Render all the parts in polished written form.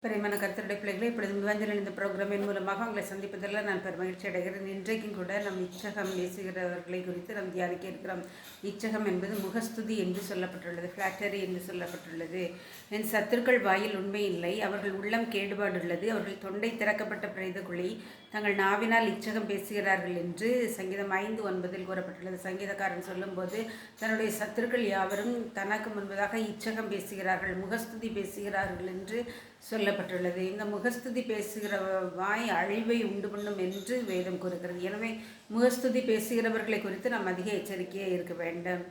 பிரியமான கர்த்தருடைய பிள்ளைகளை இப்பொழுது விவாஞ்சலின் இந்த ப்ரோக்ராமின் மூலமாக உங்களை சந்திப்பதில் நான் பெருமகிழ்ச்சி அடைகிறேன். இன்றைக்கும் கூட நம் இச்சகம் பேசுகிறவர்களை குறித்து நாம் தியானிக்க இருக்கிறோம். இச்சகம் என்பது முகஸ்துதி என்று சொல்லப்பட்டுள்ளது, ஃப்ளாட்டரி என்று சொல்லப்பட்டுள்ளது. என் சத்துருக்கள் வாயில் உண்மை இல்லை, அவர்கள் உள்ளம் கேடுபாடுள்ளது, அவர்கள் தொண்டை திறக்கப்பட்ட பிரேத குழி, தங்கள் நாவினால் இச்சகம் பேசுகிறார்கள் என்று சங்கீதம் 5:9 கூறப்பட்டுள்ளது. சங்கீதக்காரன் சொல்லும்போது தன்னுடைய சத்துருக்கள் யாவரும் தனக்கு முன்பதாக இச்சகம் பேசுகிறார்கள், முகஸ்துதி பேசுகிறார்கள் என்று சொல்லப்பட்டுள்ளது. இந்த முகஸ்துதி பேசுகிற வாய் அழிவை உண்டு பண்ணும் என்று வேதம் கூறுகிறது. எனவே முகஸ்துதி பேசுகிறவர்களை குறித்து நாம் அதிக எச்சரிக்கையாக இருக்க வேண்டும்.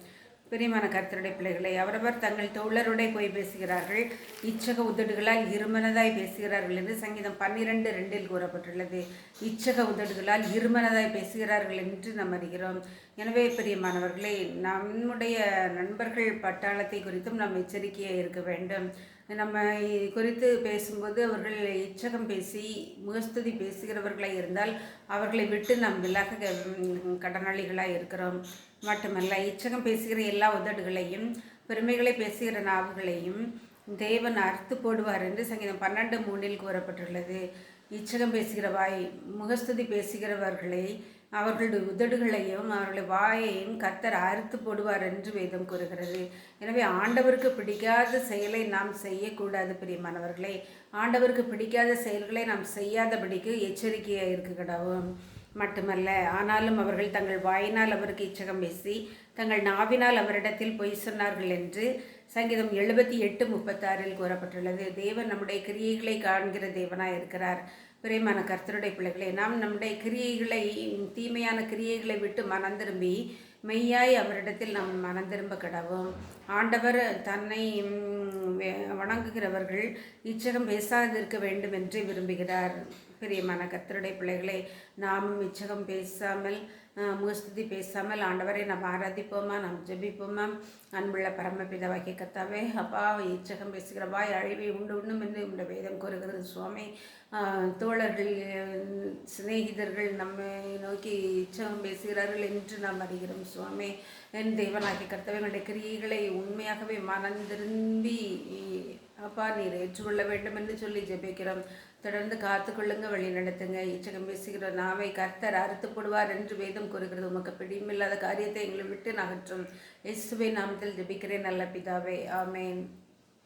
பிரியமான கர்த்தருடைய பிள்ளைகளை, அவரவர் தங்கள் தோழருடைய போய் பேசுகிறார்கள், இச்சக உதடுகளால் இருமனதாய் பேசுகிறார்கள் என்று சங்கீதம் 12:2 கூறப்பட்டுள்ளது. இச்சக உதடுகளால் இருமனதாய் பேசுகிறார்கள் என்று நாம் அறிகிறோம். எனவே பிரியமானவர்களே, நம்முடைய நண்பர்கள் பட்டாளத்தை குறித்தும் நாம் எச்சரிக்கையாக இருக்க வேண்டும். நம்ம குறித்து பேசும்போது அவர்கள் இச்சகம் பேசி முகஸ்துதி பேசுகிறவர்களாக இருந்தால் அவர்களை விட்டு நாம் விலக கடனாளிகளாக இருக்கிறோம். மட்டுமல்ல, இச்சகம் பேசுகிற எல்லா உதடுகளையும் பெருமைகளை பேசுகிற நாவுகளையும் தேவன் அறுத்து போடுவார் என்று சங்கீதம் 12:3 கூறப்பட்டுள்ளது. இச்சகம் பேசுகிற வாய், முகஸ்துதி பேசுகிறவர்களை, அவர்களுடைய உதடுகளையும் அவர்களுடைய வாயையும் கர்த்தர் அறுத்து போடுவார் என்று வேதம் கூறுகிறது. எனவே ஆண்டவருக்கு பிடிக்காத செயலை நாம் செய்யக்கூடாது. பிரியமானவர்களே, ஆண்டவருக்கு பிடிக்காத செயல்களை நாம் செய்யாதபடிக்கு எச்சரிக்கையாக இருக்க கடவும். மட்டுமல்ல, ஆனாலும் அவர்கள் தங்கள் வாயினால் அவருக்கு இச்சகம் பேசி தங்கள் நாவினால் அவரிடத்தில் பொய் சொன்னார்கள் என்று சங்கீதம் 78:36 கூறப்பட்டுள்ளது. தேவன் நம்முடைய கிரியைகளை காண்கிற தேவனாய் இருக்கிறார். பிரியமான கர்த்தருடைய பிள்ளைகளை, நாம் நம்முடைய கிரியைகளை, தீமையான கிரியைகளை விட்டு மனம் திரும்பி மெய்யாய் அவரிடத்தில் நாம் மனம் திரும்ப கடவும். ஆண்டவர் தன்னை வணங்குகிறவர்கள் இச்சகம் பேசாதிருக்க வேண்டும் என்று விரும்புகிறார். பிரியமான கர்த்தருடைய பிள்ளைகளை, நாமும் இச்சகம் பேசாமல் முகஸ்துதி பேசாமல் ஆண்டவரை நாம் ஆராதிப்போமா, நாம் ஜெபிப்போமா. அன்புள்ள பரமபிதாவாகிய கர்த்தாவே, அப்பா, இச்சகம் பேசுகிற வாய் அழிவை உண்டு உண்ணும் என்று இந்த வேதம் கூறுகிறது சுவாமி. தோழர்கள், சிநேகிதர்கள் நம்மை நோக்கி இச்சகம் பேசுகிறார்கள் என்று நாம் அறிகிறோம் சுவாமி. என் தேவனாகிய கர்த்தாவே, எங்களுடைய கிரியைகளை உண்மையாகவே மனம் திரும்பி அப்பா நீர் ஏற்றுக்கொள்ள வேண்டும் என்று சொல்லி ஜெபிக்கிறோம். தொடர்ந்து காத்துக்கொள்ளுங்க, வழி நடத்துங்க. இச்சகம் பேசுகிற நாவை கர்த்தர் அறுத்து போடுவார் என்று வேதம் கூறுகிறது. உமக்கு பிடிமில்லாத காரியத்தை எங்களை விட்டு நகற்றும். இயேசுவின் நாமத்தில் ஜெபிக்கிறேன் நல்ல பிதாவே, ஆமேன்.